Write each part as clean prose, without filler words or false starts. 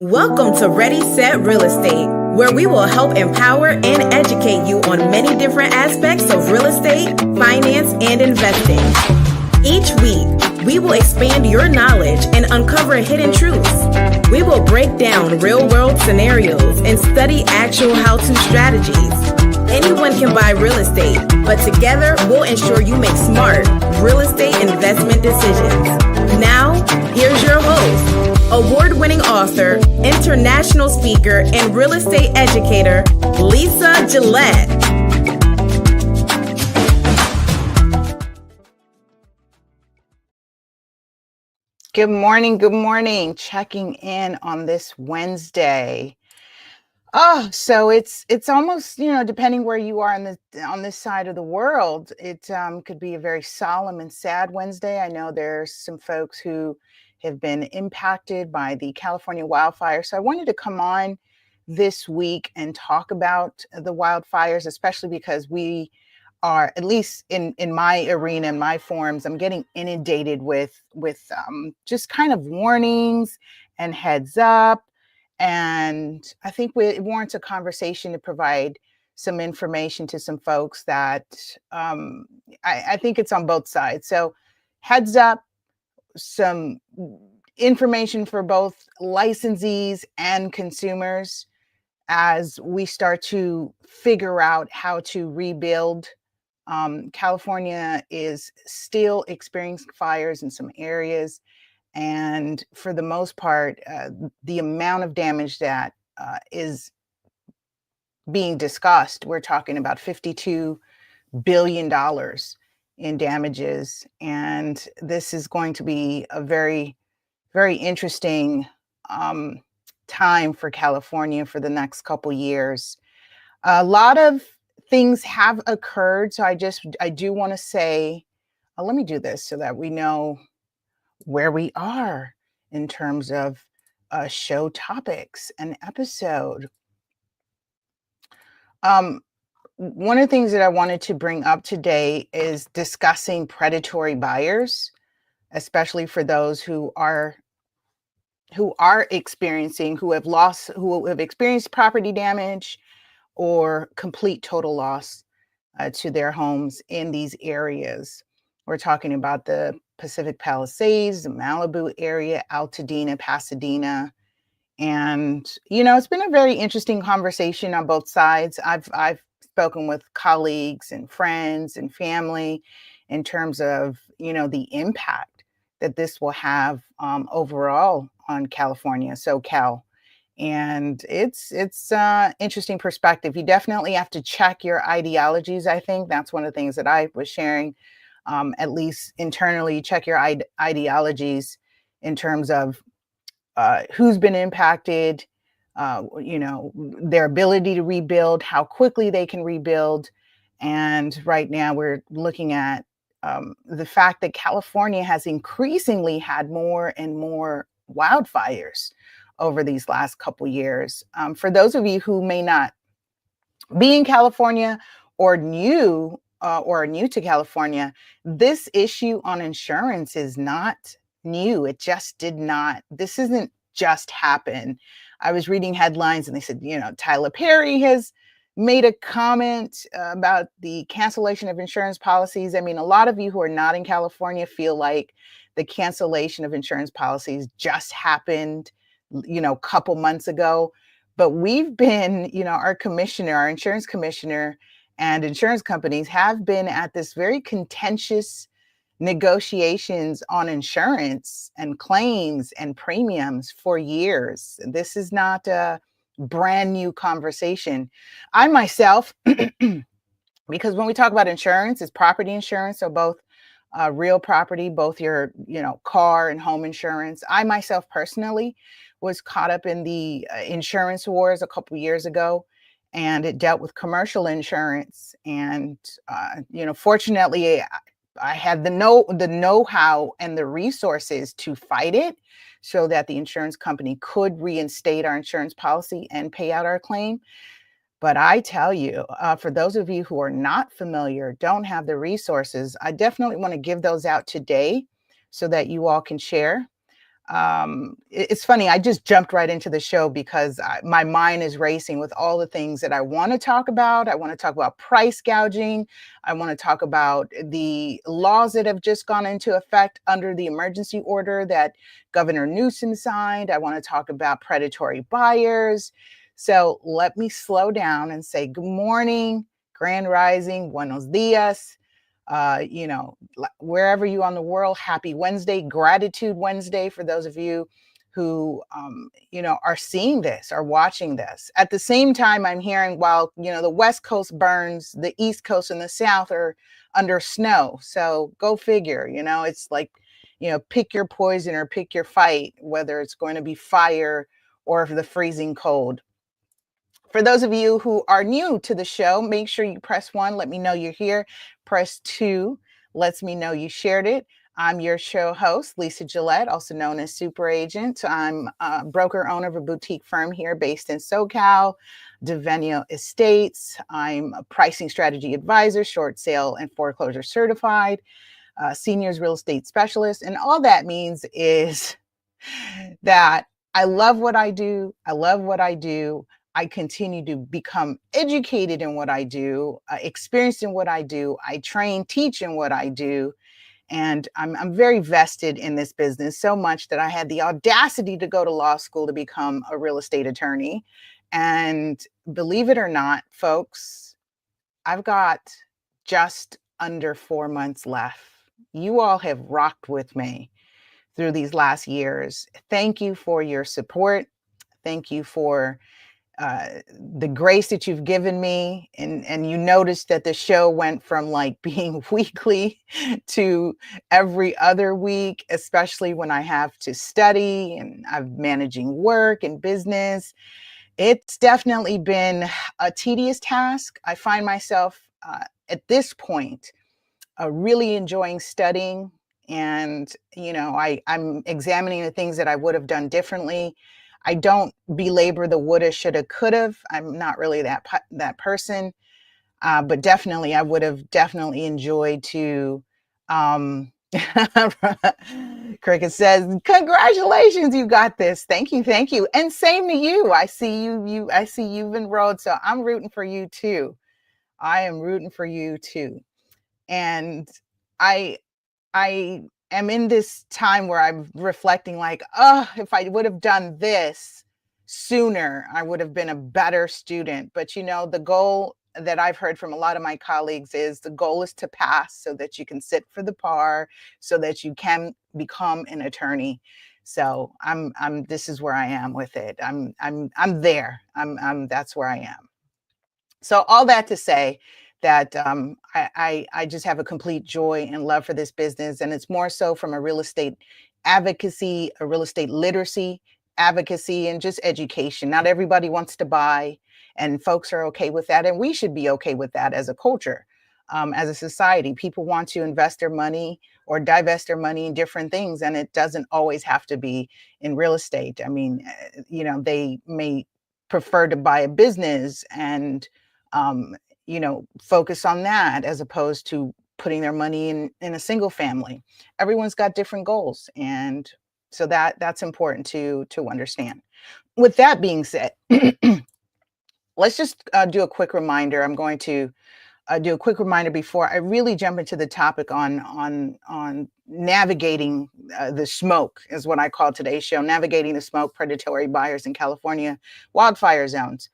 Welcome to Ready, Set, Real Estate, where we will help empower and educate you on many different aspects of real estate, finance, and investing. Each week, we will expand your knowledge and uncover hidden truths. We will break down real-world scenarios and study actual how-to strategies. Anyone can buy real estate, but together we'll ensure you make smart real estate investment decisions. Now, here's your host, award-winning author, international speaker, and real estate educator, Lisa Gillett. Good morning. Good morning. Checking in on this Wednesday. So it's almost, depending where you are on this side of the world, it could be a very solemn and sad Wednesday. I know there's some folks who have been impacted by the California wildfire. So I wanted to come on this week and talk about the wildfires, especially because we are, at least in my arena, in my forums, I'm getting inundated with just kind of warnings and heads up. And I think it warrants a conversation to provide some information to some folks that I think it's on both sides. So heads up, some information for both licensees and consumers as we start to figure out how to rebuild. California is still experiencing fires in some areas. And for the most part, the amount of damage that is being discussed, we're talking about $52 billion in damages. And this is going to be a very, very interesting time for California for the next couple years. A lot of things have occurred. So I do want to say, let me do this so that we know where we are in terms of show topics and episode. One of the things that I wanted to bring up today is discussing predatory buyers, especially for those who have experienced property damage or complete total loss to their homes in these areas. We're talking about the Pacific Palisades, the Malibu area, Altadena, Pasadena. And, it's been a very interesting conversation on both sides. I've spoken with colleagues and friends and family in terms of, the impact that this will have overall on California, SoCal. And it's interesting perspective. You definitely have to check your ideologies. I think that's one of the things that I was sharing. At least internally, check your ideologies in terms of who's been impacted, their ability to rebuild, how quickly they can rebuild. And right now we're looking at the fact that California has increasingly had more and more wildfires over these last couple years. For those of you who may not be in California or new to California, this issue on insurance is not new. This isn't just happen. I was reading headlines and they said, Tyler Perry has made a comment about the cancellation of insurance policies. I mean, a lot of you who are not in California feel like the cancellation of insurance policies just happened, a couple months ago. But we've been, our insurance commissioner, and insurance companies have been at this very contentious negotiations on insurance and claims and premiums for years. This is not a brand new conversation. I myself, because when we talk about insurance, it's property insurance, so both real property, both your car and home insurance. I myself personally was caught up in the insurance wars a couple years ago, and it dealt with commercial insurance. And fortunately, I had the know-how and the resources to fight it so that the insurance company could reinstate our insurance policy and pay out our claim. But I tell you, for those of you who are not familiar, don't have the resources, I definitely want to give those out today so that you all can share. It's funny. I just jumped right into the show because my mind is racing with all the things that I want to talk about. I want to talk about price gouging. I want to talk about the laws that have just gone into effect under the emergency order that Governor Newsom signed. I want to talk about predatory buyers. So let me slow down and say good morning, grand rising, buenos dias. Wherever you on the world, happy Wednesday, gratitude Wednesday for those of you who, are seeing this, are watching this. At the same time, I'm hearing while, the West Coast burns, the East Coast and the South are under snow. So go figure, it's like, pick your poison or pick your fight, whether it's going to be fire or the freezing cold. For those of you who are new to the show, make sure you press 1, let me know you're here. Press 2, lets me know you shared it. I'm your show host, Lisa Gillett, also known as Super Agent. I'm a broker owner of a boutique firm here based in SoCal, Devenio Estates. I'm a pricing strategy advisor, short sale and foreclosure certified, seniors real estate specialist. And all that means is that I love what I do. I love what I do. I continue to become educated in what I do, experienced in what I do. I train, teach in what I do. And I'm very vested in this business, so much that I had the audacity to go to law school to become a real estate attorney. And believe it or not, folks, I've got just under 4 months left. You all have rocked with me through these last years. Thank you for your support. Thank you for the grace that you've given me. And you noticed that the show went from like being weekly to every other week, especially when I have to study and I'm managing work and business. It's definitely been a tedious task. I find myself at this point really enjoying studying. And, I'm examining the things that I would have done differently. I don't belabor the woulda, shoulda, coulda. I'm not really that person. But definitely, I would have definitely enjoyed to. Cricket says, "Congratulations, you got this. Thank you, thank you, and same to you. I see you. I see you've enrolled, so I'm rooting for you too. I am rooting for you too." And I I am in this time where I'm reflecting like, oh, if I would have done this sooner, I would have been a better student. But the goal that I've heard from a lot of my colleagues is the goal is to pass so that you can sit for the bar, so that you can become an attorney. So this is where I am with it. I'm there. That's where I am. So all that to say that I just have a complete joy and love for this business. And it's more so from a real estate advocacy, a real estate literacy advocacy, and just education. Not everybody wants to buy, and folks are okay with that. And we should be okay with that as a culture, as a society. People want to invest their money or divest their money in different things. And it doesn't always have to be in real estate. I mean, they may prefer to buy a business and focus on that as opposed to putting their money in a single family. Everyone's got different goals. And so that's important to understand. With that being said, let's just do a quick reminder. I'm going to do a quick reminder before I really jump into the topic on navigating the smoke, is what I call today's show, navigating the smoke, predatory buyers in California wildfire zones.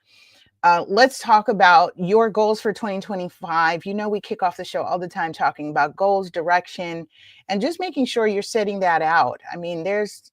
Let's talk about your goals for 2025. We kick off the show all the time talking about goals, direction, and just making sure you're setting that out. I mean, there's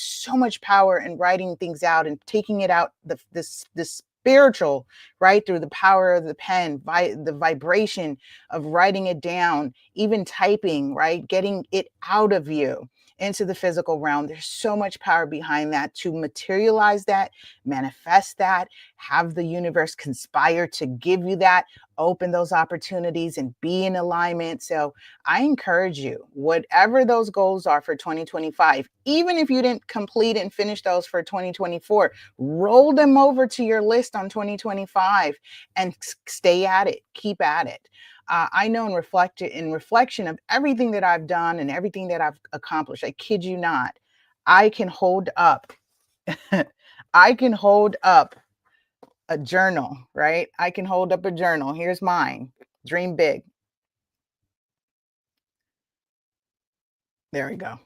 so much power in writing things out and taking it out, the spiritual, right, through the power of the pen, by the vibration of writing it down, even typing, right, getting it out of you into the physical realm. There's so much power behind that to materialize that, manifest that, have the universe conspire to give you that, open those opportunities and be in alignment. So I encourage you, whatever those goals are for 2025, even if you didn't complete and finish those for 2024, roll them over to your list on 2025 and stay at it, keep at it. I know in reflection of everything that I've done and everything that I've accomplished, I kid you not, I can hold up, I can hold up a journal, right? I can hold up a journal. Here's mine. Dream big. There we go.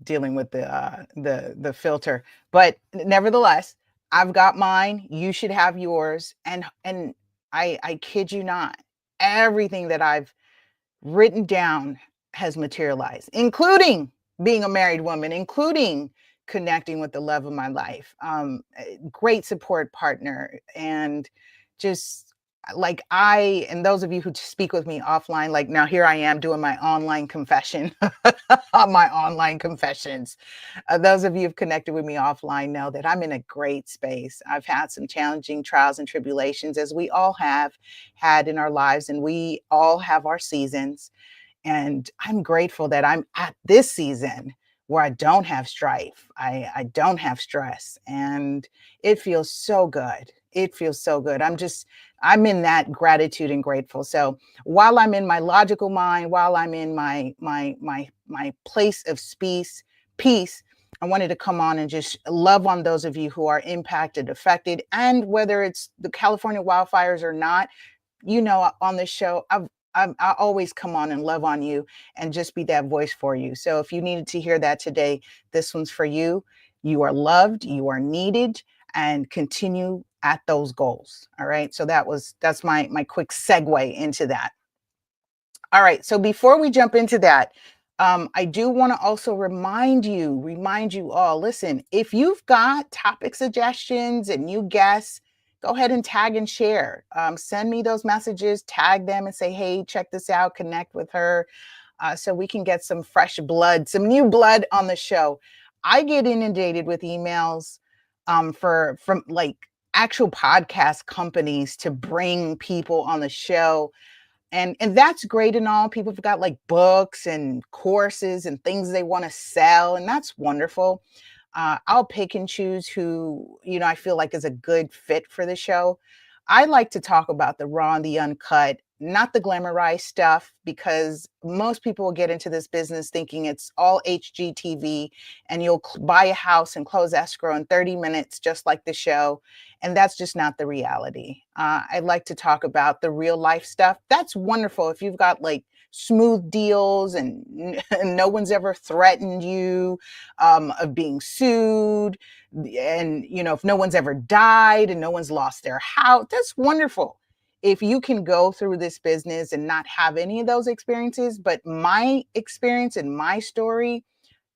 Dealing with the filter, but nevertheless, I've got mine. You should have yours, and I kid you not, everything that I've written down has materialized, including being a married woman, including connecting with the love of my life. A great support partner, and just like and those of you who speak with me offline, like now here I am doing my online confession on my online confessions. Those of you who've connected with me offline know that I'm in a great space. I've had some challenging trials and tribulations, as we all have had in our lives, and we all have our seasons. And I'm grateful that I'm at this season where I don't have strife. I don't have stress. And it feels so good. It feels so good. I'm in that gratitude and grateful. So while I'm in my logical mind, while I'm in my place of peace, I wanted to come on and just love on those of you who are impacted, affected, and whether it's the California wildfires or not, on this show, I always come on and love on you and just be that voice for you. So if you needed to hear that today, this one's for you. You are loved, you are needed, and continue at those goals. All right. So that's my quick segue into that. All right. So before we jump into that, I do want to also remind you all, listen, if you've got topic suggestions and new guests, go ahead and tag and share. Send me those messages, tag them and say, hey, check this out, connect with her, so we can get some fresh blood, some new blood on the show. I get inundated with emails from like actual podcast companies to bring people on the show. And that's great and all. People have got like books and courses and things they want to sell, and that's wonderful. I'll pick and choose who, I feel like is a good fit for the show. I like to talk about the raw and the uncut, not the glamorized stuff, because most people will get into this business thinking it's all HGTV and you'll buy a house and close escrow in 30 minutes, just like the show. And that's just not the reality. I like to talk about the real life stuff. That's wonderful if you've got like smooth deals and no one's ever threatened you of being sued, and if no one's ever died and no one's lost their house. That's wonderful if you can go through this business and not have any of those experiences. But my experience and my story,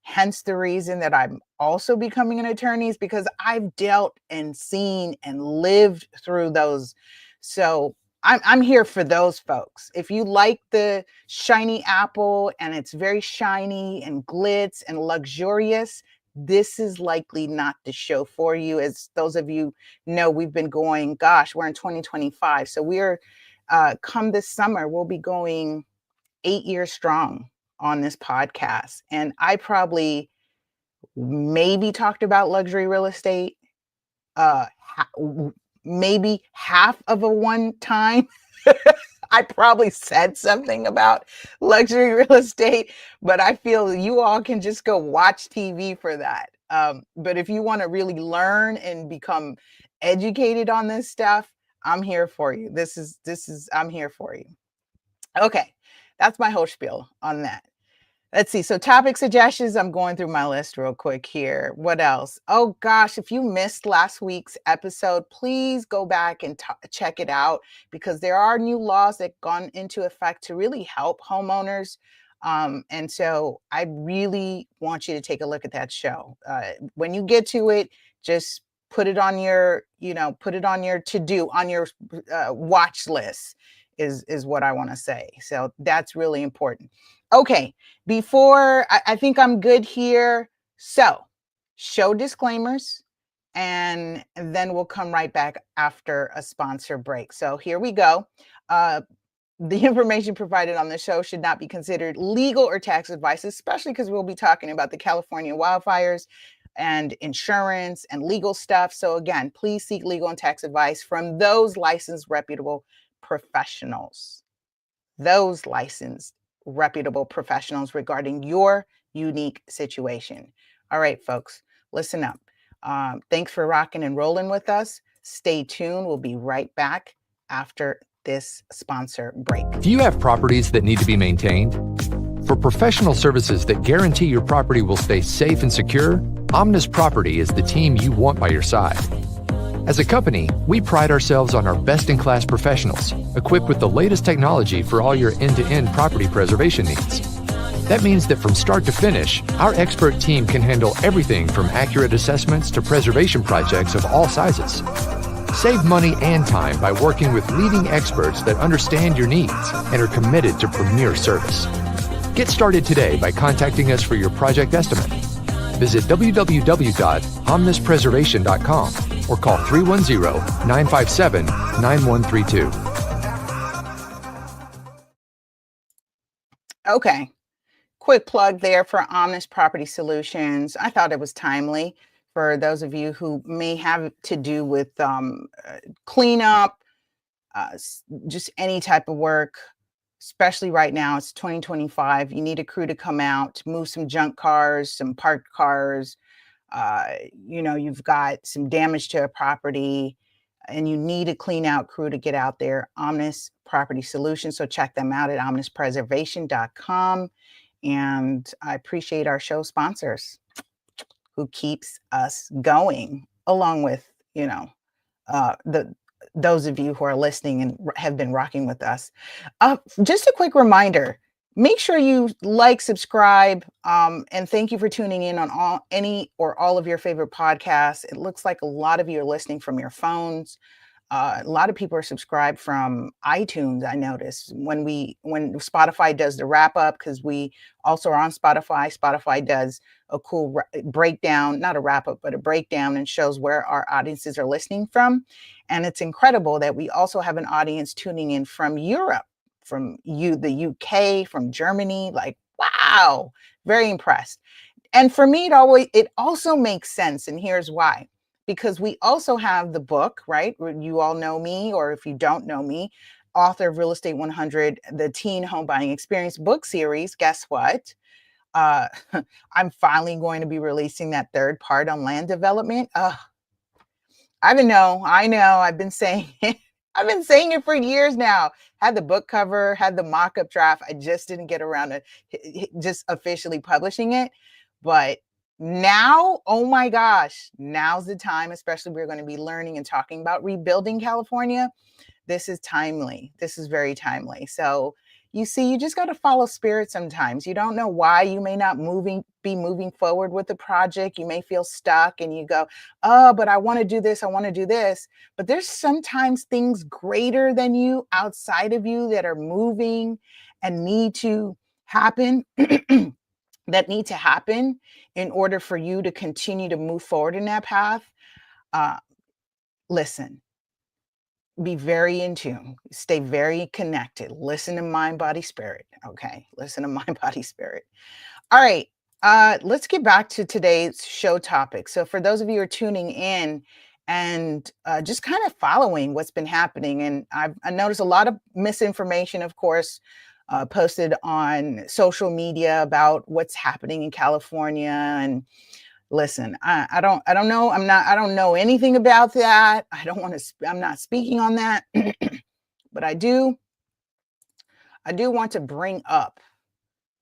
hence the reason that I'm also becoming an attorney, is because I've dealt and seen and lived through those. So I'm here for those folks. If you like the shiny apple and it's very shiny and glitz and luxurious, this is likely not the show for you. As those of you know, we've been going, we're in 2025. So we're come this summer, we'll be going 8 years strong on this podcast. And I probably maybe talked about luxury real estate, maybe half of a one time. I probably said something about luxury real estate, but I feel you all can just go watch TV for that. But if you want to really learn and become educated on this stuff, I'm here for you. I'm here for you. Okay, that's my whole spiel on that. Let's see. So topic suggestions, I'm going through my list real quick here. What else? Oh gosh, if you missed last week's episode, please go back and check it out, because there are new laws that gone into effect to really help homeowners. And so I really want you to take a look at that show. When you get to it, just put it on your, to-do, on your watch list is what I want to say. So that's really important. Okay, before I think I'm good here. So show disclaimers, and then we'll come right back after a sponsor break. So here we go. The information provided on the show should not be considered legal or tax advice, especially because we'll be talking about the California wildfires and insurance and legal stuff. So again, please seek legal and tax advice from those licensed, reputable professionals. Those licensed, reputable professionals regarding your unique situation. All right, folks, listen up. Thanks for rocking and rolling with us. Stay tuned. We'll be right back after this sponsor break. Do you have properties that need to be maintained? For professional services that guarantee your property will stay safe and secure, Omnis Property is the team you want by your side. As a company, we pride ourselves on our best-in-class professionals, equipped with the latest technology for all your end-to-end property preservation needs. That means that from start to finish, our expert team can handle everything from accurate assessments to preservation projects of all sizes. Save money and time by working with leading experts that understand your needs and are committed to premier service. Get started today by contacting us for your project estimate. Visit www.omnispreservation.com or call 310-957-9132. Okay, quick plug there for Omnis Property Solutions. I thought it was timely for those of you who may have to do with cleanup, just any type of work, especially right now. It's 2025. You need a crew to come out, move some junk cars, some parked cars. You've got some damage to a property and you need a clean out crew to get out there. Omnis Property Solutions. So check them out at omnispreservation.com. And I appreciate our show sponsors who keeps us going, along with, those of you who are listening and have been rocking with us. Just a quick reminder, make sure you like, subscribe, and thank you for tuning in on all of your favorite podcasts. It looks like a lot of you are listening from your phones. A lot of people are subscribed from iTunes. I noticed when Spotify does the wrap up, because we also are on Spotify. Spotify does a cool breakdown, not a wrap up, but a breakdown, and shows where our audiences are listening from. And it's incredible that we also have an audience tuning in from Europe, from the UK, from Germany. Like, wow, very impressed. And for me, it also makes sense. And here's why. Because we also have the book, right? You all know me, or if you don't know me, author of Real Estate 100, the Teen Home Buying Experience book series. Guess what? I'm finally going to be releasing that third part on land development. I know. I've been saying it. I've been saying it for years now. Had the book cover, had the mock-up draft. I just didn't get around to just officially publishing it. But now, oh my gosh, now's the time, especially we're going to be learning and talking about rebuilding California. This is timely. This is very timely. So you see, you just got to follow spirit sometimes. You don't know why you may not be moving forward with the project. You may feel stuck and you go, oh, but I want to do this. I want to do this. But there's sometimes things greater than you, outside of you, that are moving and need to happen. That need to happen in order for you to continue to move forward in that path. Listen, be very in tune, stay very connected, listen to mind, body, spirit. Okay. Listen to mind, body, spirit. All right. Let's get back to today's show topic. So for those of you who are tuning in and just kind of following what's been happening, and I noticed a lot of misinformation, of course, posted on social media about what's happening in California. And listen, I don't know. I don't know anything about that. I'm not speaking on that, but I do want to bring up.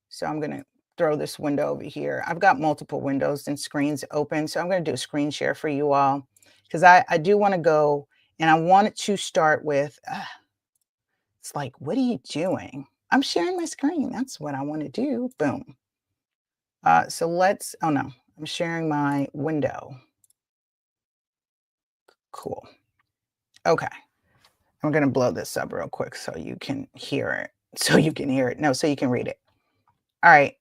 So I'm going to throw this window over here. I've got multiple windows and screens open. So I'm going to do a screen share for you all, because I do want to go, and I wanted to start with, it's like, what are you doing? I'm sharing my screen. That's what I want to do. Boom. Oh no, I'm sharing my window. Cool. Okay. I'm going to blow this up real quick so you can hear it. So you can read it. All right.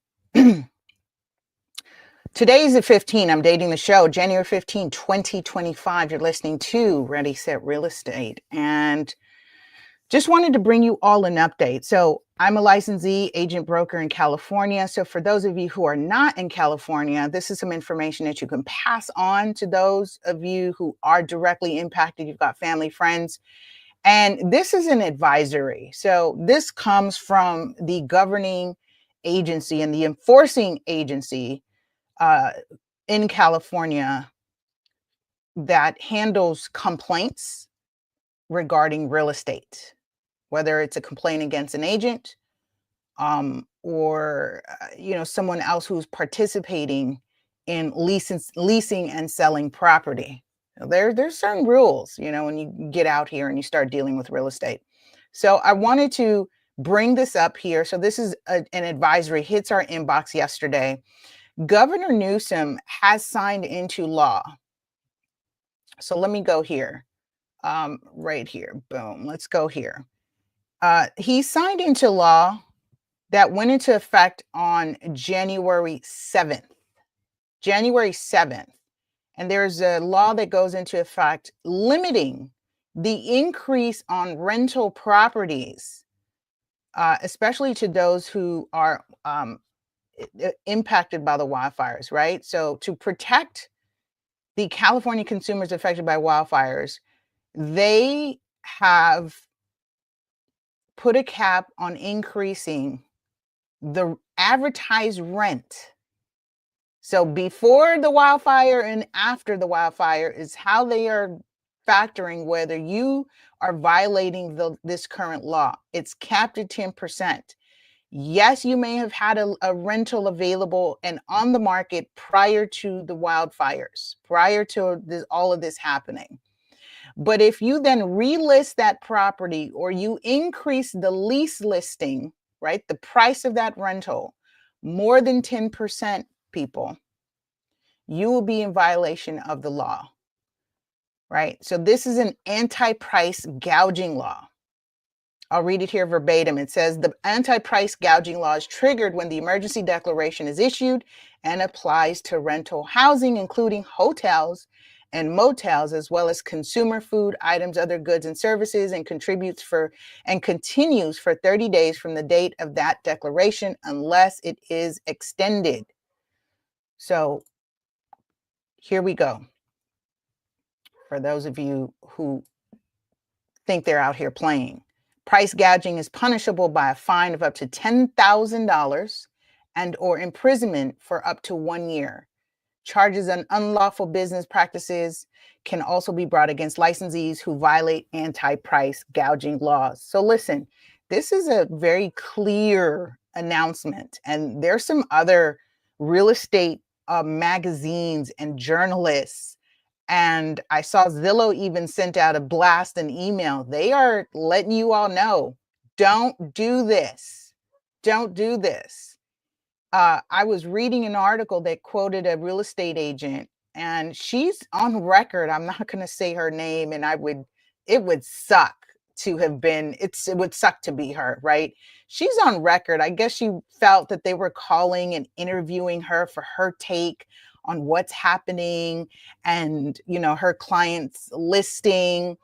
Today's the 15th. I'm dating the show, January 15, 2025. You're listening to Ready, Set, Real Estate. And just wanted to bring you all an update. So I'm a licensee agent broker in California. So for those of you who are not in California, this is some information that you can pass on to those of you who are directly impacted. You've got family, friends, and this is an advisory. So this comes from the governing agency and the enforcing agency in California that handles complaints regarding real estate, whether it's a complaint against an agent or someone else who's participating in leasing and selling property. There's certain rules, when you get out here and you start dealing with real estate. So I wanted to bring this up here. So this is an advisory, hits our inbox yesterday. Governor Newsom has signed into law. So let me go here, right here. Boom. Let's go here. He signed into law that went into effect on January 7th. January 7th. And there's a law that goes into effect limiting the increase on rental properties, especially to those who are impacted by the wildfires, right? So to protect the California consumers affected by wildfires, they have put a cap on increasing the advertised rent. So before the wildfire and after the wildfire is how they are factoring whether you are violating this current law. It's capped at 10%. Yes, you may have had a rental available and on the market prior to the wildfires, prior to all of this happening. But if you then relist that property or you increase the lease listing, right, the price of that rental, more than 10%, people, you will be in violation of the law, right? So this is an anti-price gouging law. I'll read it here verbatim. It says the anti-price gouging law is triggered when the emergency declaration is issued and applies to rental housing, including hotels and motels, as well as consumer food, items, other goods and services, and continues for 30 days from the date of that declaration unless it is extended. So here we go. For those of you who think they're out here playing, price gouging is punishable by a fine of up to $10,000 and or imprisonment for up to 1 year. Charges on unlawful business practices can also be brought against licensees who violate anti-price gouging laws. So listen, this is a very clear announcement, and there's some other real estate magazines and journalists, and I saw Zillow even sent out a blast, an email. They are letting you all know, don't do this. Don't do this. I was reading an article that quoted a real estate agent, and she's on record. I'm not going to say her name, and it would suck to have been, it would suck to be her, right? She's on record. I guess she felt that they were calling and interviewing her for her take on what's happening and, her client's listing.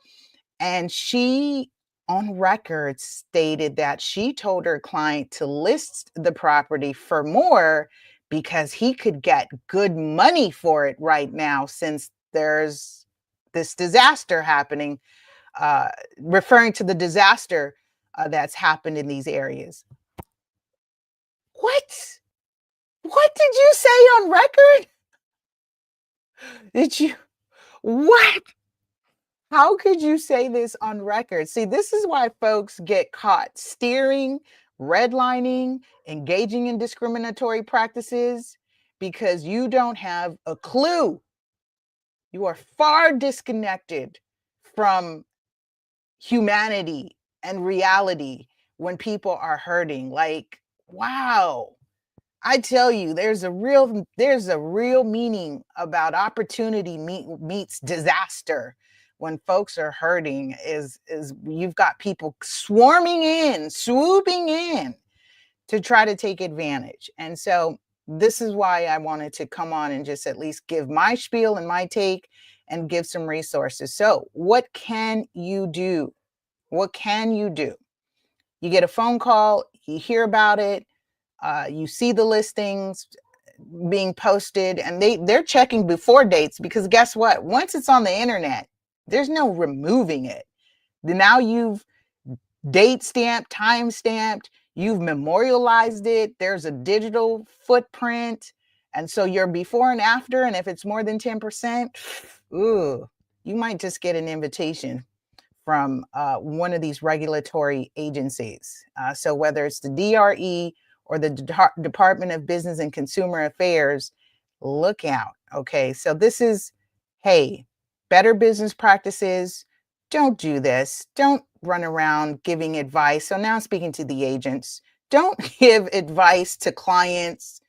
And she, on record, stated that she told her client to list the property for more because he could get good money for it right now since there's this disaster happening, referring to the disaster that's happened in these areas. What? What did you say on record? What? How could you say this on record? See, this is why folks get caught steering, redlining, engaging in discriminatory practices, because you don't have a clue. You are far disconnected from humanity and reality when people are hurting. Like, wow. I tell you, there's a real meaning about opportunity meets disaster. When folks are hurting, is you've got people swooping in to try to take advantage. And so this is why I wanted to come on and just at least give my spiel and my take and give some resources. So what can you do? What can you do? You get a phone call, you hear about it, you see the listings being posted, and they're checking before dates, because guess what? Once it's on the internet, there's no removing it. Now you've date stamped, time stamped, You've memorialized it. There's a digital footprint. And so your before and after, and if it's more than 10%, ooh, you might just get an invitation from one of these regulatory agencies. So whether it's the DRE or the Department of Business and Consumer Affairs, look out. Okay, so this is, hey, better business practices. Don't do this. Don't run around giving advice. So now I'm speaking to the agents. Don't give advice to clients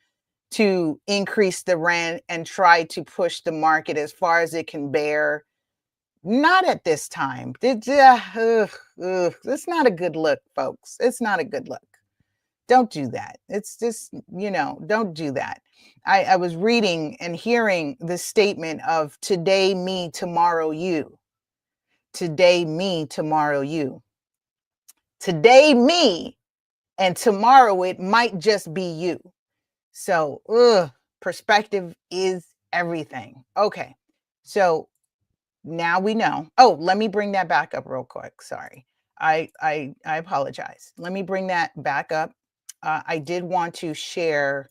to increase the rent and try to push the market as far as it can bear. Not at this time. It's not a good look, folks. It's not a good look. Don't do that. It's just, don't do that. I was reading and hearing the statement of today me, tomorrow you. Today me, tomorrow you. Today me, and tomorrow it might just be you. So, perspective is everything. Okay, so now we know. Oh, let me bring that back up real quick. Sorry, I apologize. Let me bring that back up. I did want to share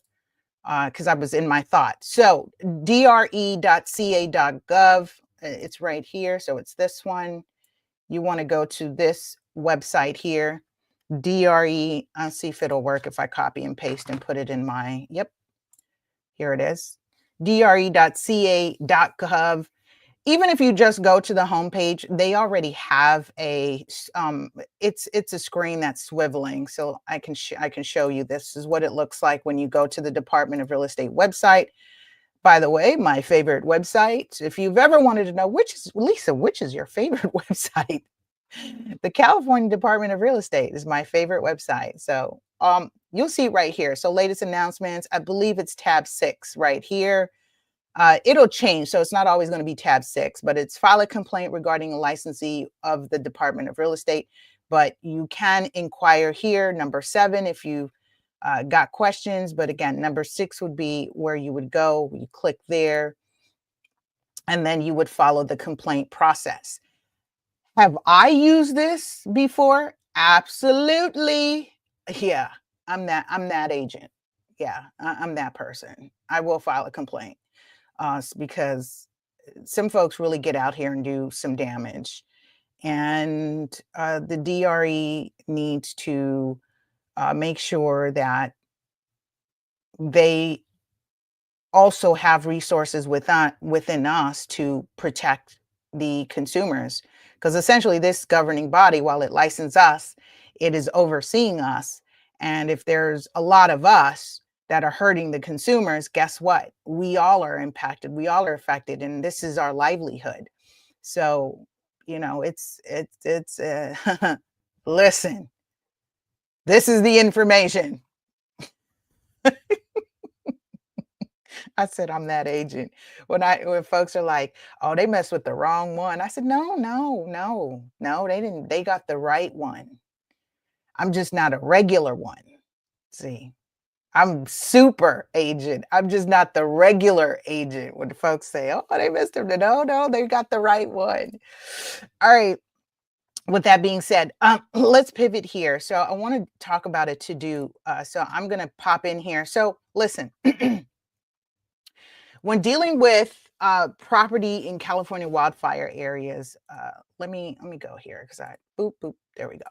because I was in my thoughts. So dre.ca.gov, it's right here. So it's this one. You want to go to this website here, DRE. I'll see if it'll work if I copy and paste and put it in my, yep, here it is, dre.ca.gov. Even if you just go to the homepage, they already have a, it's a screen that's swiveling. So I can show you, this is what it looks like when you go to the Department of Real Estate website. By the way, my favorite website, if you've ever wanted to know, which is your favorite website? The California Department of Real Estate is my favorite website. So you'll see it right here. So latest announcements, I believe it's tab 6 right here. It'll change, so it's not always going to be tab 6, but it's file a complaint regarding a licensee of the Department of Real Estate. But you can inquire here, number 7, if you got questions. But again, number 6 would be where you would go. You click there, and then you would follow the complaint process. Have I used this before? Absolutely. Yeah, I'm that agent. Yeah, I'm that person. I will file a complaint. Because some folks really get out here and do some damage. And the DRE needs to make sure that they also have resources within us to protect the consumers. Because essentially this governing body, while it licenses us, it is overseeing us. And if there's a lot of us that are hurting the consumers, guess what? We all are impacted. We all are affected, and this is our livelihood. So, it's listen, this is the information. I said, I'm that agent. When folks are like, oh, they messed with the wrong one. I said, no, they didn't. They got the right one. I'm just not a regular one. See, I'm super agent. I'm just not the regular agent. When folks say, oh, they missed him. No, they got the right one. All right. With that being said, let's pivot here. So I want to talk about a to-do. So I'm going to pop in here. So listen, when dealing with property in California wildfire areas, let me go here because boop, there we go.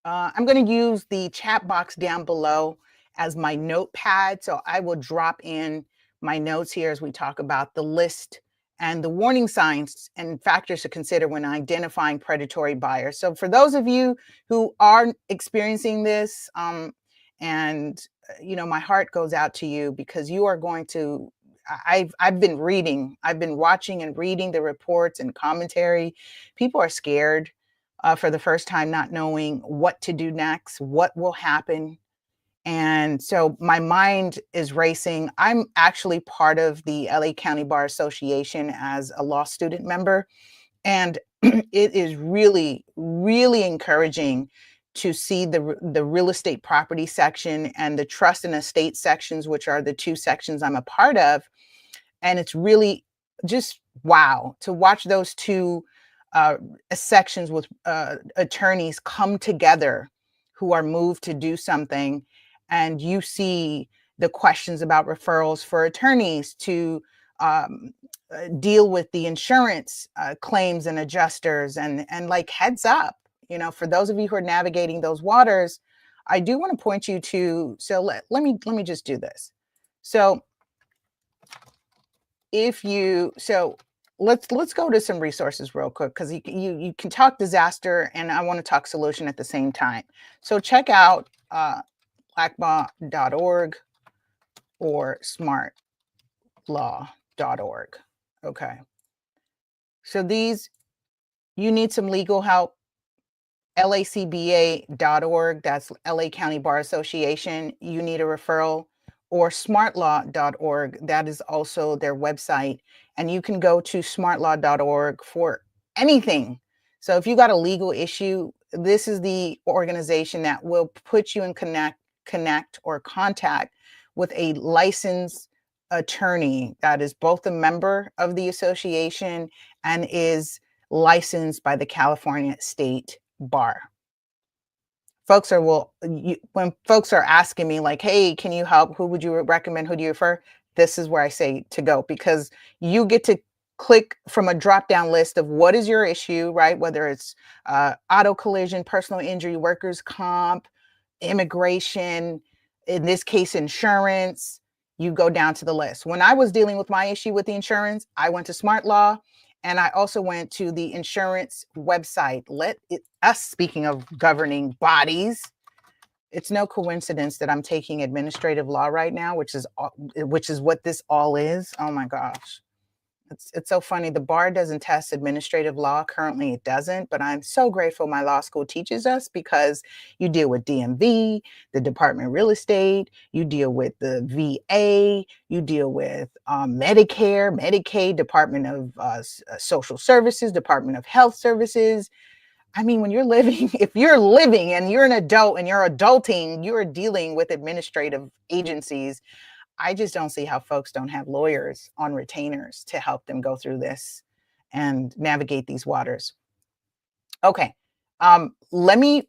I'm going to use the chat box down below as my notepad. So I will drop in my notes here as we talk about the list and the warning signs and factors to consider when identifying predatory buyers. So for those of you who are experiencing this, my heart goes out to you, because you are going to, I've been watching and reading the reports and commentary. People are scared for the first time, not knowing what to do next, what will happen. And so my mind is racing. I'm actually part of the LA County Bar Association as a law student member. And it is really, really encouraging to see the real estate property section and the trust and estate sections, which are the 2 sections I'm a part of. And it's really just wow to watch those 2 sections with attorneys come together who are moved to do something, and you see the questions about referrals for attorneys to deal with the insurance claims and adjusters, and like, heads up, you know, for those of you who are navigating those waters, I do want to point you to, so let me just do this. So if you, so let's go to some resources real quick, because you can talk disaster and I want to talk solution at the same time. So check out lacba.org or smartlaw.org. Okay. So these, you need some legal help. lacba.org, that's LA County Bar Association, you need a referral, or smartlaw.org, that is also their website, and you can go to smartlaw.org for anything. So if you got a legal issue, this is the organization that will put you in connect or contact with a licensed attorney that is both a member of the association and is licensed by the California State Bar. Folks are, when folks are asking me like, hey, can you help? Who would you recommend? Who do you refer? This is where I say to go, because you get to click from a drop-down list of what is your issue, right? Whether it's auto collision, personal injury, workers' comp, immigration, in this case, insurance, you go down to the list. When I was dealing with my issue with the insurance, I went to Smart Law, and I also went to the insurance website. Speaking of governing bodies, it's no coincidence that I'm taking administrative law right now, which is what this all is. Oh my gosh. It's so funny. The bar doesn't test administrative law. Currently, it doesn't, but I'm so grateful my law school teaches us, because you deal with DMV, the Department of Real Estate, you deal with the VA, you deal with Medicare, Medicaid, Department of Social Services, Department of Health Services. I mean, when you're living, if you're living and you're an adult and you're adulting, you're dealing with administrative agencies. I just don't see how folks don't have lawyers on retainers to help them go through this and navigate these waters. Okay, let me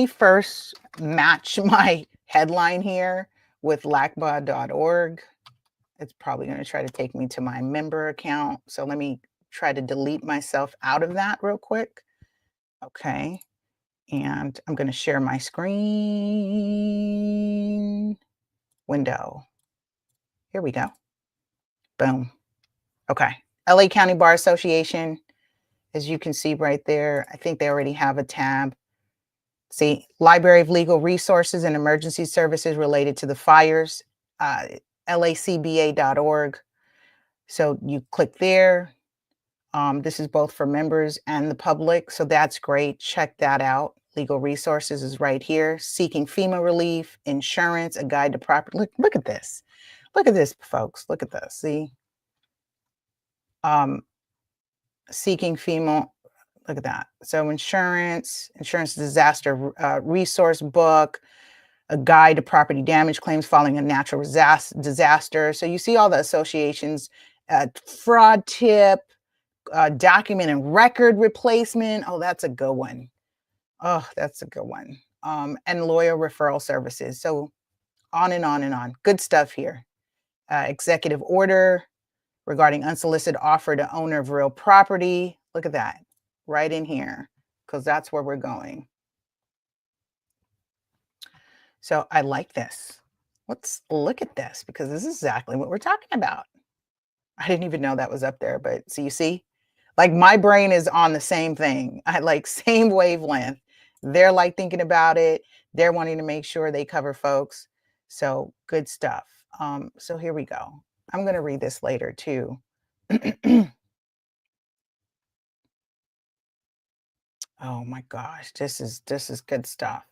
first match my headline here with lacba.org. It's probably going to try to take me to my member account. So let me try to delete myself out of that real quick. Okay, and I'm going to share my screen window. Here we go. Boom. Okay. LA County Bar Association, as you can see right there, I think they already have a tab. See, Library of Legal Resources and Emergency Services related to the fires, lacba.org. So you click there. This is both for members and the public, so that's great. Check that out. Legal Resources is right here. Seeking FEMA relief, insurance, a guide to property. Look at this. Look at this, folks. Look at this. See? Seeking FEMA. Look at that. So insurance disaster resource book, a guide to property damage claims following a natural disaster. So you see all the associations, fraud tip, document and record replacement. Oh, that's a good one. Oh, that's a good one. And lawyer referral services. So on and on and on. Good stuff here. Executive order regarding unsolicited offer to owner of real property. Look at that right in here, because that's where we're going. So I like this. Let's look at this, because this is exactly what we're talking about. I didn't even know that was up there, but so you see, like, my brain is on the same thing. I like same wavelength. They're like thinking about it. They're wanting to make sure they cover folks. So good stuff. So here we go. I'm going to read this later too. Oh my gosh, this is good stuff.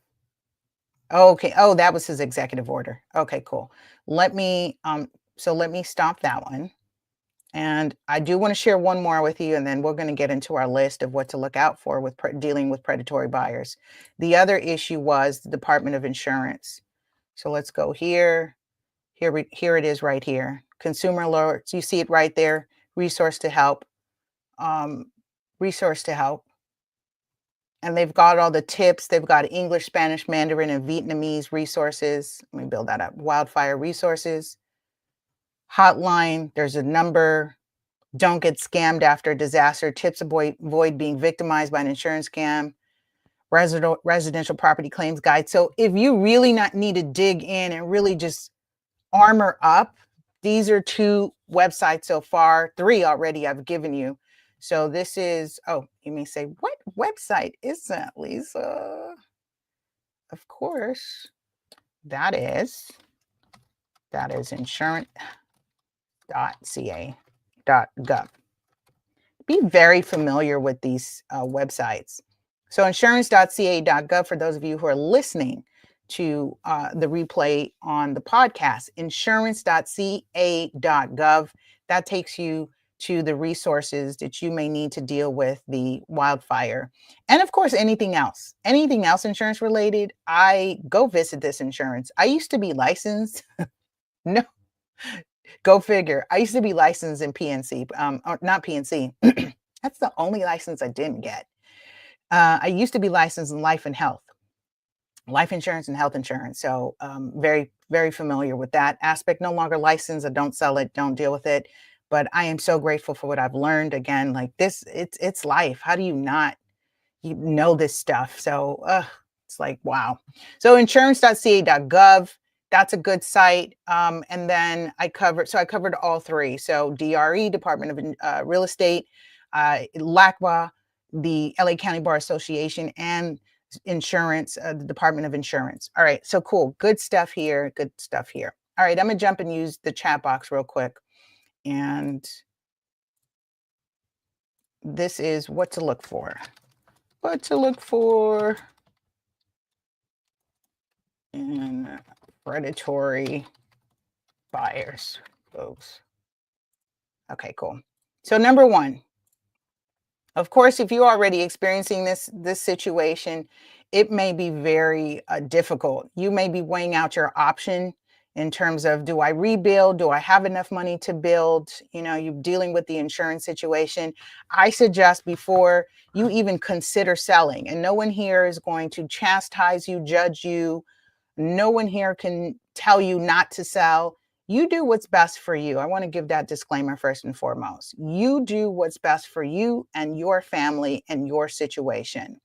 Okay. Oh, that was his executive order. Okay, cool. Let me stop that one. And I do want to share one more with you, and then we're going to get into our list of what to look out for with dealing with predatory buyers. The other issue was the Department of Insurance. So let's go here. Here it is right here. Consumer alerts. You see it right there. Resource to help. Resource to help. And they've got all the tips. They've got English, Spanish, Mandarin, and Vietnamese resources. Let me build that up. Wildfire resources. Hotline, there's a number. Don't get scammed after a disaster. Tips avoid being victimized by an insurance scam. Residential property claims guide. So if you really need to dig in and really just armor up, these are 2 websites so far. 3 already I've given you. So this is, oh, you may say, what website is that, Lisa? Of course, that is insurance.ca.gov. Be very familiar with these websites. So insurance.ca.gov, for those of you who are listening to the replay on the podcast, insurance.ca.gov, that takes you to the resources that you may need to deal with the wildfire. And of course, anything else insurance related, I go visit this insurance. I used to be licensed. No, go figure. I used to be licensed in PNC, or not PNC. That's the only license I didn't get. I used to be licensed in life and health, life insurance and health insurance. So very, very familiar with that aspect. No longer licensed. I don't sell it, don't deal with it. But I am so grateful for what I've learned. Again, like this, it's life. How do you not know this stuff? So it's like, wow. So insurance.ca.gov, that's a good site. And then I covered all 3. So DRE, Department of Real Estate, LACWA, the LA County Bar Association, and insurance, the Department of Insurance. All right, so cool. Good stuff here. All right, I'm gonna jump and use the chat box real quick. And this is what to look for. In predatory buyers, folks. Okay, cool. So number 1, of course, if you're already experiencing this situation, it may be very difficult. You may be weighing out your option in terms of, do I rebuild? Do I have enough money to build? You know, you're dealing with the insurance situation. I suggest before you even consider selling, and no one here is going to chastise you, judge you. No one here can tell you not to sell. You do what's best for you. I want to give that disclaimer first and foremost. You do what's best for you and your family and your situation.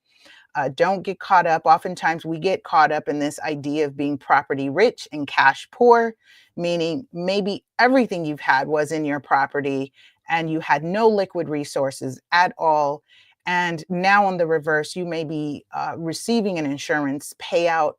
Don't get caught up. Oftentimes we get caught up in this idea of being property rich and cash poor, meaning maybe everything you've had was in your property and you had no liquid resources at all. And now on the reverse, you may be receiving an insurance payout.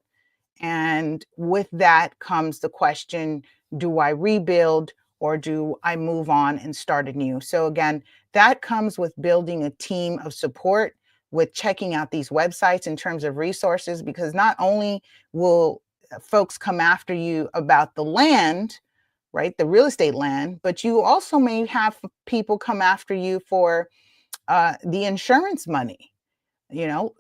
And with that comes the question, do I rebuild or do I move on and start anew? So again, that comes with building a team of support, with checking out these websites in terms of resources, because not only will folks come after you about the land, right, the real estate land, but you also may have people come after you for the insurance money, you know,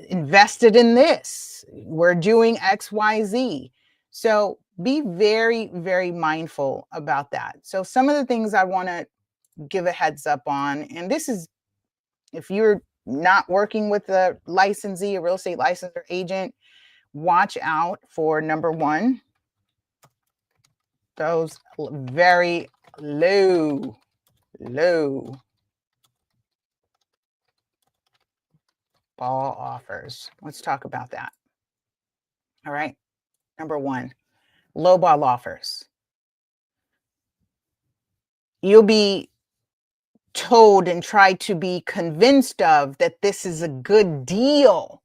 invested in this, we're doing XYZ. So be very, very mindful about that. So some of the things I want to give a heads up on, and this is if you're not working with a licensee, a real estate licensed or agent, watch out for number 1, those very low ball offers. Let's talk about that. All right. Number 1, low ball offers. You'll be told and try to be convinced of that this is a good deal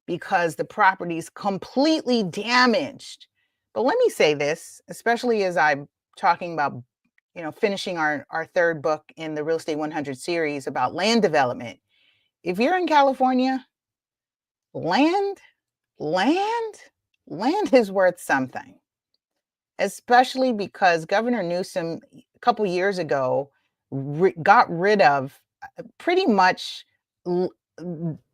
because the property is completely damaged. But let me say this, especially as I'm talking about, you know, finishing our 3rd book in the Real Estate 100 series about land development. If you're in California, land is worth something, especially because Governor Newsom a couple years ago got rid of pretty much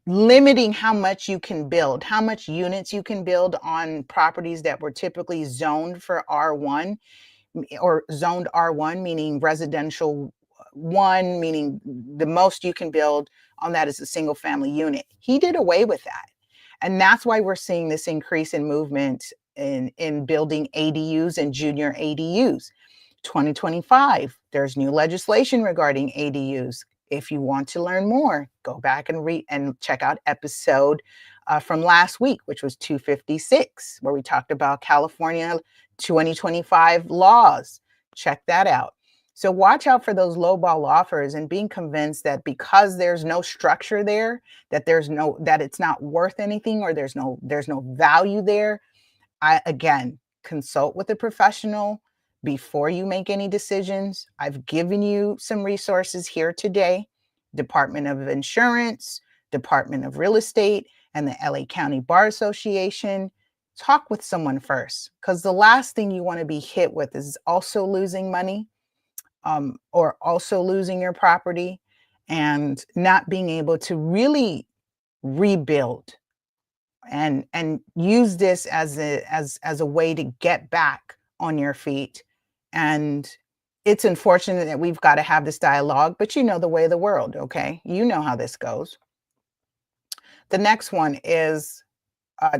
limiting how much you can build, how much units you can build on properties that were typically zoned for R1 or zoned R1, meaning residential one, meaning the most you can build on that is a single family unit. He did away with that. And that's why we're seeing this increase in movement in building ADUs and junior ADUs. 2025, there's new legislation regarding ADUs. If you want to learn more, go back and read and check out episode from last week, which was 256, where we talked about California 2025 laws. Check that out. So watch out for those lowball offers and being convinced that because there's no structure there, that it's not worth anything, or there's no value there. Again, consult with a professional before you make any decisions. I've given you some resources here today: Department of Insurance, Department of Real Estate, and the LA County Bar Association. Talk with someone first, because the last thing you want to be hit with is also losing money, or also losing your property and not being able to really rebuild and use this as a way to get back on your feet. And it's unfortunate that we've got to have this dialogue, but you know the way of the world, okay? You know how this goes. The next one is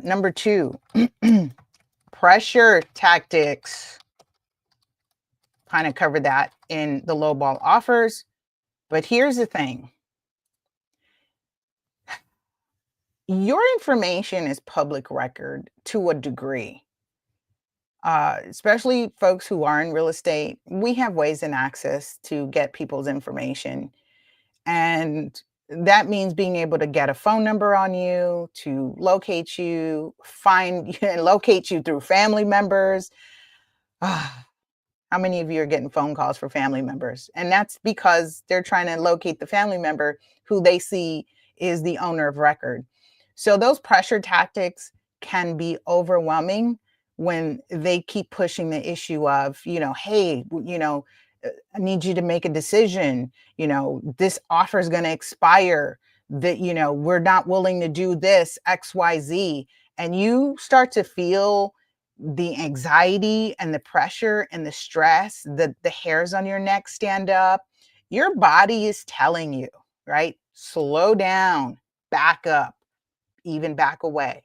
number 2, pressure tactics. Kind of covered that in the lowball offers. But here's the thing. Your information is public record to a degree. Especially folks who are in real estate, we have ways and access to get people's information. And that means being able to get a phone number on you, to locate you, locate you through family members. How many of you are getting phone calls for family members? And that's because they're trying to locate the family member who they see is the owner of record. So those pressure tactics can be overwhelming when they keep pushing the issue of, hey, I need you to make a decision. This offer is going to expire. That, we're not willing to do this, XYZ. And you start to feel the anxiety and the pressure and the stress, the hairs on your neck stand up. Your body is telling you, right? Slow down, back up, even back away.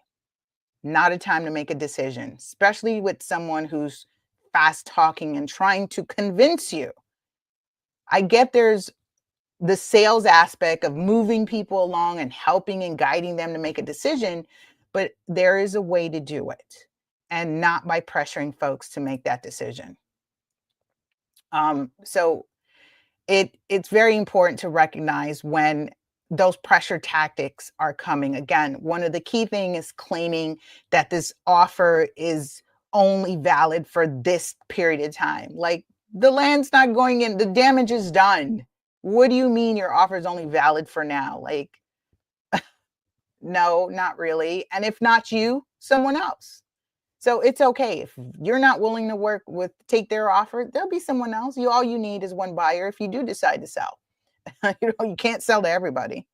Not a time to make a decision, especially with someone who's fast talking and trying to convince you. I get there's the sales aspect of moving people along and helping and guiding them to make a decision, but there is a way to do it, and not by pressuring folks to make that decision. So it's very important to recognize when those pressure tactics are coming. Again, one of the key things is claiming that this offer is only valid for this period of time. Like, the land's not going in, the damage is done. What do you mean your offer is only valid for now? Like, no, not really. And if not you, someone else. So it's okay if you're not willing to take their offer. There'll be someone else. All you need is one buyer if you do decide to sell. You can't sell to everybody.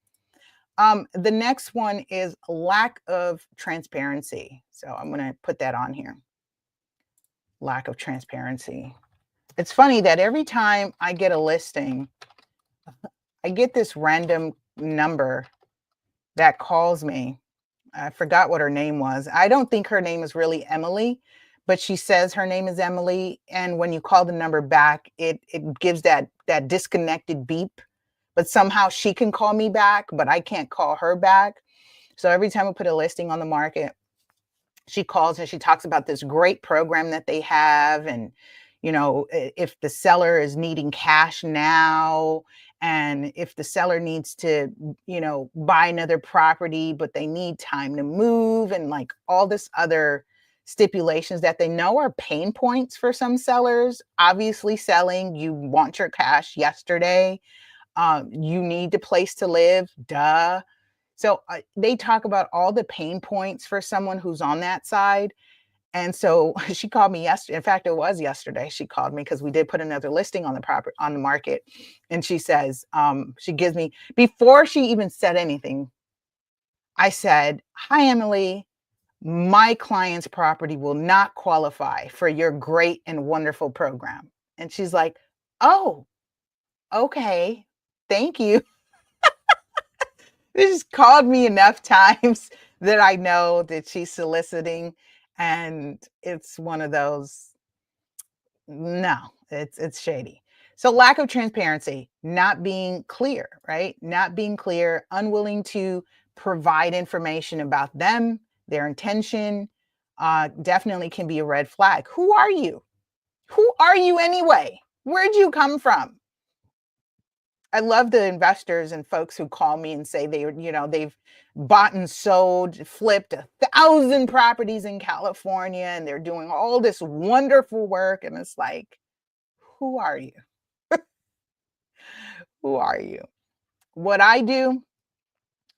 The next one is lack of transparency. So I'm going to put that on here. Lack of transparency. It's funny that every time I get a listing, I get this random number that calls me. I forgot what her name was. I don't think her name is really Emily, but she says her name is Emily. And when you call the number back, it gives that disconnected beep. But somehow she can call me back, but I can't call her back. So every time we put a listing on the market, she calls and she talks about this great program that they have. And, if the seller is needing cash now, and if the seller needs to, buy another property, but they need time to move, and like all this other stipulations that they know are pain points for some sellers. Obviously selling, you want your cash yesterday. You need a place to live, duh. So they talk about all the pain points for someone who's on that side. And so she called me yesterday. In fact, it was yesterday. She called me because we did put another listing on the market. And she says, she gives me, before she even said anything, I said, "Hi, Emily, my client's property will not qualify for your great and wonderful program." And she's like, "Oh, Okay, thank you. This has called me enough times that I know that she's soliciting, and it's one of those, no, it's shady. So lack of transparency, not being clear, right? Not being clear, unwilling to provide information about them, their intention, definitely can be a red flag. Who are you? Who are you anyway? Where'd you come from? I love the investors and folks who call me and say they've bought and sold, flipped 1,000 properties in California, and they're doing all this wonderful work. And it's like, who are you? Who are you? What I do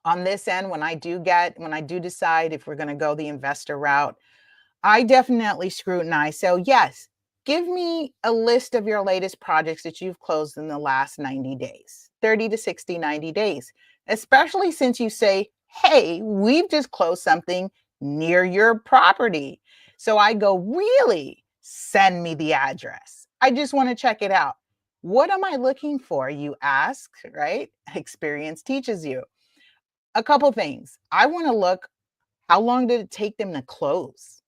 on this end, when I do decide if we're going to go the investor route, I definitely scrutinize. So yes, give me a list of your latest projects that you've closed in the last 90 days, 30 to 60, 90 days, especially since you say, hey, we've just closed something near your property. So I go, really? Send me the address. I just want to check it out. What am I looking for? You ask, right? Experience teaches you. A couple things. I want to look, how long did it take them to close?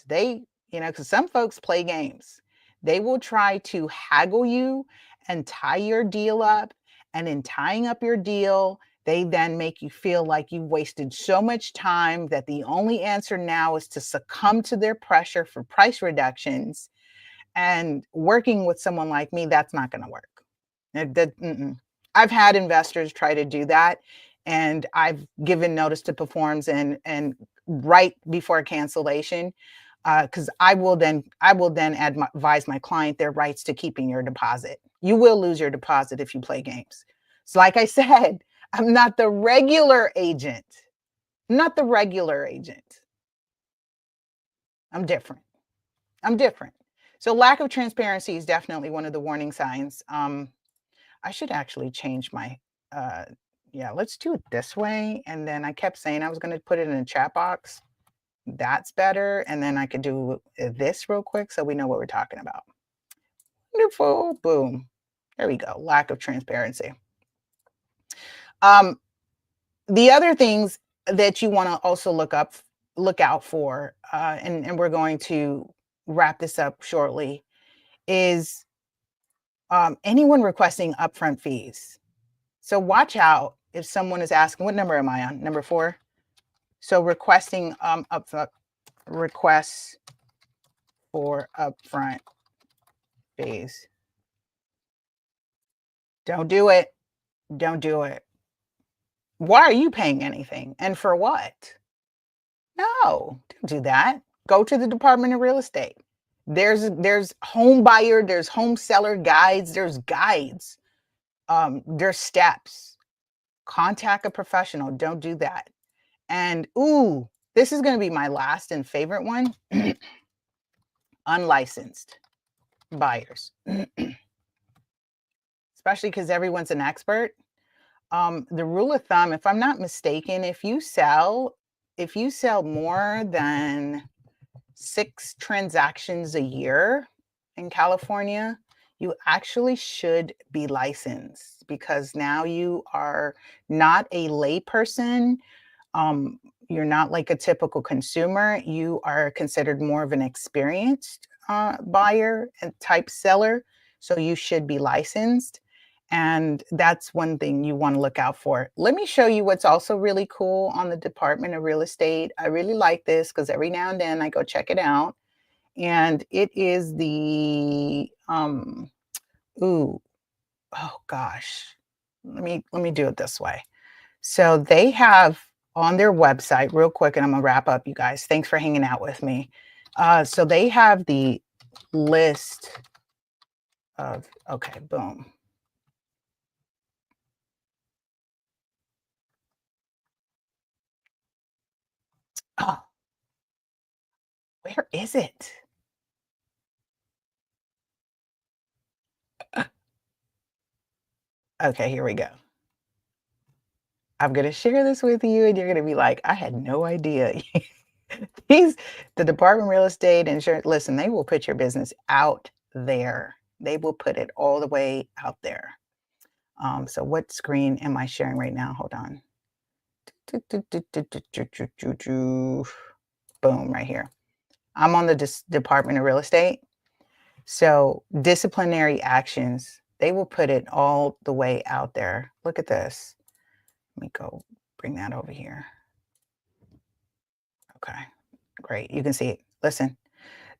They, because some folks play games. They will try to haggle you and tie your deal up. And in tying up your deal, they then make you feel like you wasted so much time that the only answer now is to succumb to their pressure for price reductions. And working with someone like me, that's not going to work. I've had investors try to do that, and I've given notice to performs and right before cancellation, because I will then advise my client their rights to keeping your deposit. You will lose your deposit if you play games. So like I said, I'm not the regular agent. I'm not the regular agent. I'm different. So lack of transparency is definitely one of the warning signs. I should actually change my, yeah, let's do it this way. And then I kept saying I was going to put it in a chat box. That's better. And then I could do this real quick so we know what we're talking about. Wonderful. Boom. There we go. Lack of transparency. The other things that you want to also look out for, and we're going to wrap this up shortly, is anyone requesting upfront fees. So watch out if someone is asking, what number am I on? Number 4. So requesting upfront requests for upfront fees. Don't do it. Don't do it. Why are you paying anything? And for what? No, don't do that. Go to the Department of Real Estate. There's home buyer, there's home seller guides, there's guides. There's steps. Contact a professional. Don't do that. And ooh, this is going to be my last and favorite one. Unlicensed buyers. Especially because everyone's an expert. The rule of thumb, if I'm not mistaken, if you sell more than 6 transactions a year in California, you actually should be licensed, because now you are not a layperson. You're not like a typical consumer. You are considered more of an experienced buyer and type seller. So you should be licensed. And that's one thing you want to look out for. Let me show you what's also really cool on the Department of Real Estate. I really like this because every now and then I go check it out. And it is the, oh gosh, let me do it this way. So they have on their website, real quick, and I'm gonna wrap up, you guys. Thanks for hanging out with me. So they have the list of, okay, boom. Oh, where is it? Okay, here we go. I'm going to share this with you, and you're going to be like, I had no idea. The Department of Real Estate, Insurance, listen, they will put your business out there. They will put it all the way out there. So what screen am I sharing right now? Hold on. Boom, right here. I'm on the Department of Real Estate. So disciplinary actions, they will put it all the way out there. Look at this. Let me go bring that over here. Okay, great. You can see it. Listen.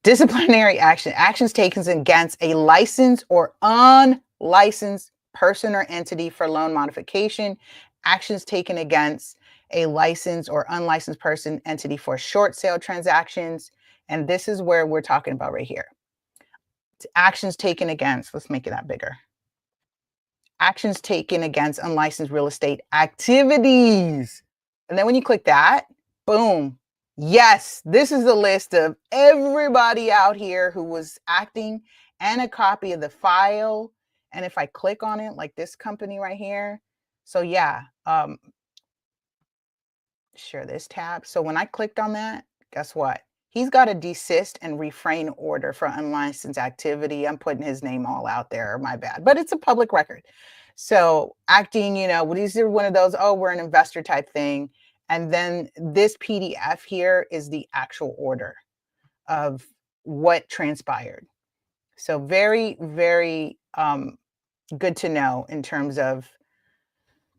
Disciplinary actions taken against a licensed or unlicensed person or entity for loan modification, actions taken against a licensed or unlicensed person entity for short sale transactions. And this is where we're talking about right here. Actions taken against, let's make it that bigger. Actions taken against unlicensed real estate activities. And then when you click that, boom. Yes, this is the list of everybody out here who was acting and a copy of the file. And if I click on it, like this company right here. So yeah, share this tab. So when I clicked on that, guess what? He's got a desist and refrain order for unlicensed activity. I'm putting his name all out there, my bad, but it's a public record. So acting, these are one of those, oh, we're an investor type thing. And then this PDF here is the actual order of what transpired. So very, very good to know in terms of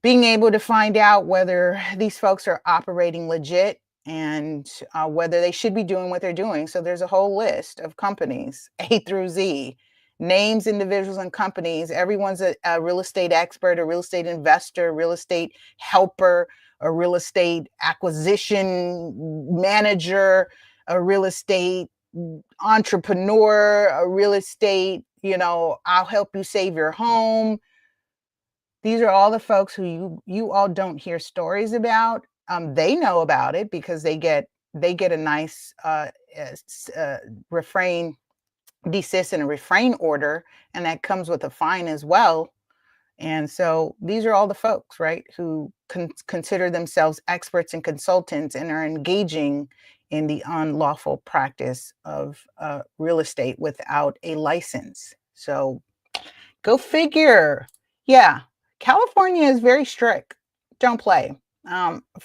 being able to find out whether these folks are operating legit and whether they should be doing what they're doing. So there's a whole list of companies, A through Z, names, individuals, and companies. Everyone's a real estate expert, a real estate investor, real estate helper, a real estate acquisition manager, a real estate entrepreneur, a real estate, I'll help you save your home. These are all the folks who you all don't hear stories about. They know about it because they get a nice refrain, desist and a refrain order, and that comes with a fine as well. And so these are all the folks, right, who consider themselves experts and consultants and are engaging in the unlawful practice of real estate without a license. So go figure. Yeah, California is very strict. Don't play.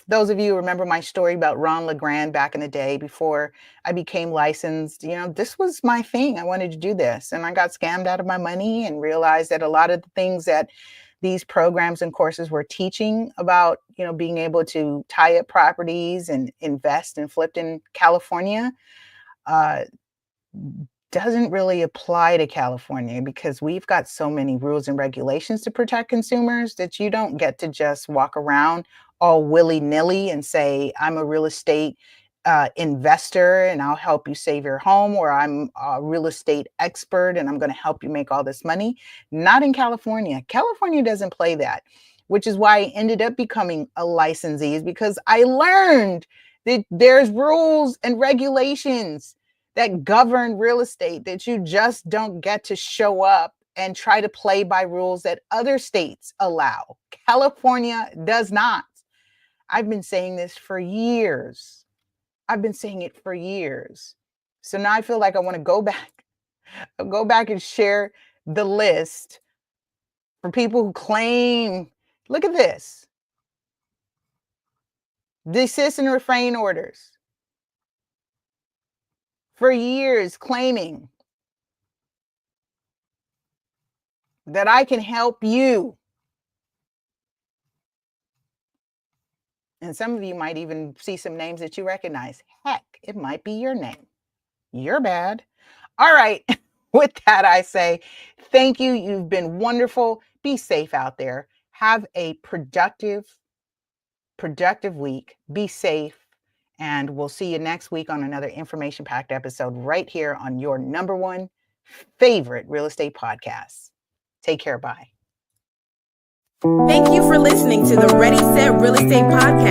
Those of you who remember my story about Ron LeGrand back in the day before I became licensed, this was my thing. I wanted to do this, and I got scammed out of my money and realized that a lot of the things that these programs and courses were teaching about, being able to tie up properties and invest and flip in California, doesn't really apply to California because we've got so many rules and regulations to protect consumers that you don't get to just walk around all willy-nilly and say, I'm a real estate investor and I'll help you save your home, or I'm a real estate expert and I'm going to help you make all this money. Not in California. California doesn't play that, which is why I ended up becoming a licensee, is because I learned that there's rules and regulations that govern real estate, that you just don't get to show up and try to play by rules that other states allow. California does not. I've been saying this for years. I've been saying it for years. So now I feel like I want to go back and share the list for people who claim, look at this. Desist and refrain orders. For years claiming that I can help you. And some of you might even see some names that you recognize. Heck, it might be your name. You're bad. All right. With that, I say thank you. You've been wonderful. Be safe out there. Have a productive week. Be safe. And we'll see you next week on another information-packed episode right here on your number one favorite real estate podcast. Take care. Bye. Thank you for listening to the Ready Set Real Estate Podcast.